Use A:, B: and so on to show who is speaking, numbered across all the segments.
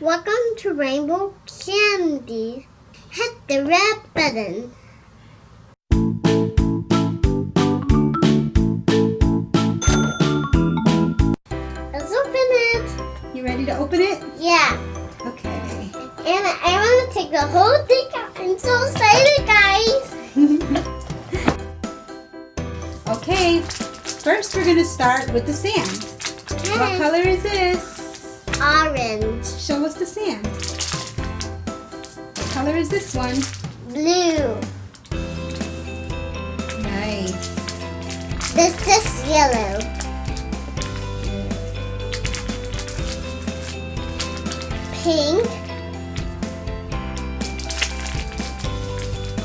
A: Welcome to Rainbow Candy. Hit the red button. Let's open it.
B: You ready to open it?
A: Yeah.
B: Okay.
A: And I want to take the whole thing out. I'm so excited, guys.
B: Okay. First, we're going to start with the sand. What color is this?
A: Orange.
B: Show us the sand. What color is this one?
A: Blue.
B: Nice.
A: This is yellow. Pink.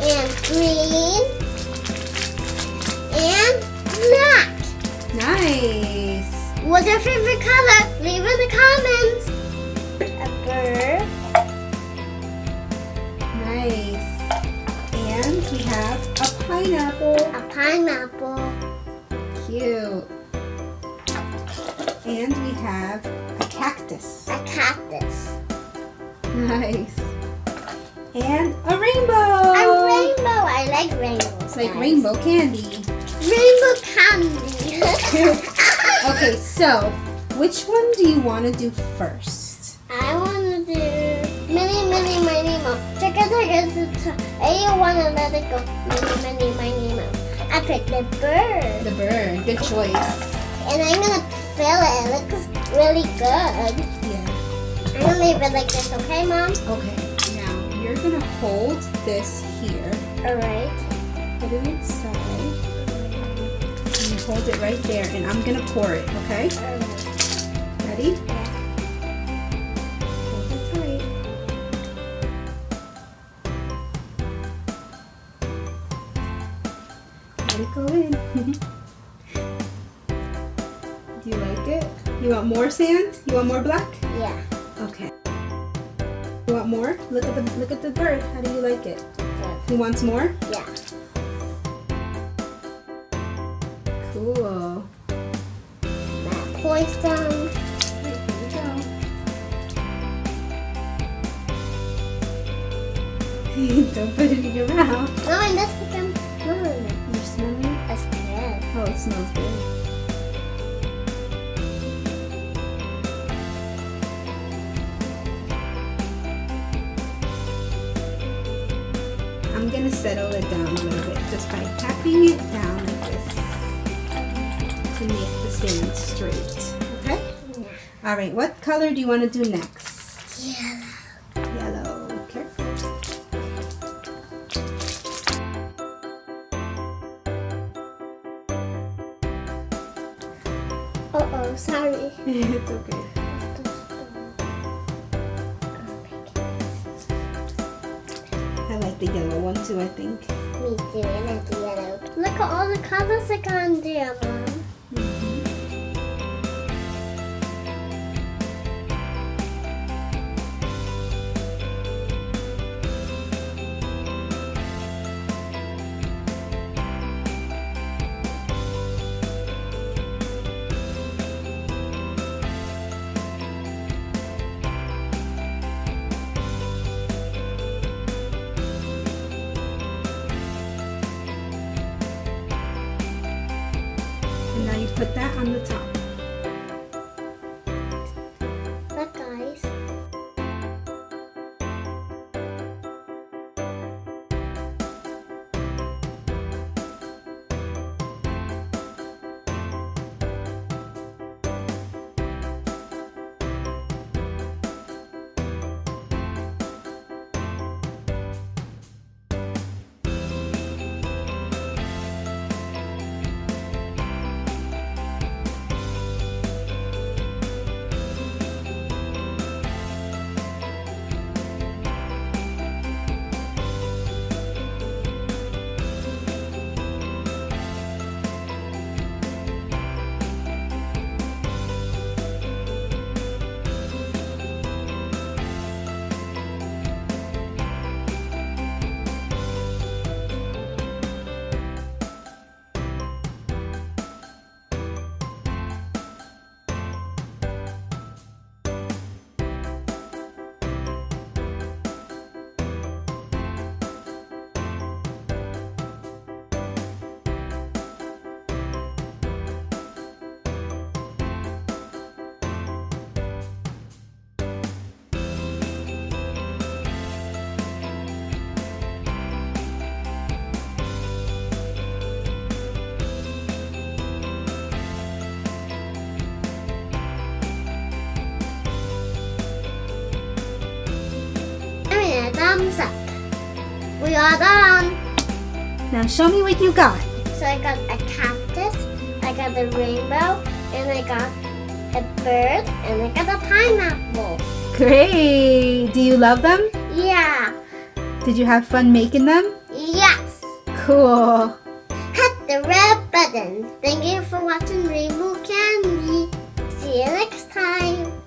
A: And green. And black.
B: Nice.
A: What's your favorite color? Leave in the comments. A bird.
B: Nice. And we have a pineapple.
A: A pineapple.
B: Cute. And we have a cactus.
A: A cactus.
B: Nice. And a rainbow.
A: A rainbow. I like rainbows.
B: It's like
A: guys.
B: rainbow candy.
A: Rainbow candy.
B: Okay, so which one do you want to do first?
A: I want to do mini, mo. Chicka, I want to let it go. Mini, mo. I picked the bird.
B: The bird. Good choice.
A: And I'm going to fill it. It looks really good.
B: Yeah.
A: I'm going to leave it like this, okay, Mom?
B: Okay. Now you're gonna hold this here.
A: Alright.
B: Put it inside. And you hold it right there, and I'm gonna pour it. Okay? Ready? Hold it tight. Let it go in. Do you like it? You want more sand? You want more black?
A: Yeah.
B: Okay. You want more? Look at the bird. How do you like it? He wants more?
A: Yeah.
B: Cool.
A: Now pour some.
B: Here we go. Don't put it in your mouth.
A: No, and this becomes good.
B: You're smelling it?
A: That's good.
B: Oh, it smells good. I'm gonna settle it down a little bit just by tapping it down like this to make the sand straight. Okay?
A: Yeah.
B: All right. What color do you want to do next?
A: Yellow.
B: Yellow. Careful.
A: Uh-oh, sorry.
B: It's okay. I like the yellow one too, I think.
A: Me too, I like the yellow. Look at all the colors I got in there, Mom.
B: And now you put that on the top.
A: Look, guys. thumbs up. We are done.
B: Now show me what you got.
A: So I got a cactus, I got a rainbow, and I got a bird, and I got a pineapple.
B: Great! Do you love them?
A: Yeah.
B: Did you have fun making them?
A: Yes.
B: Cool.
A: Hit the red button. Thank you for watching Rainbow Candy. See you next time.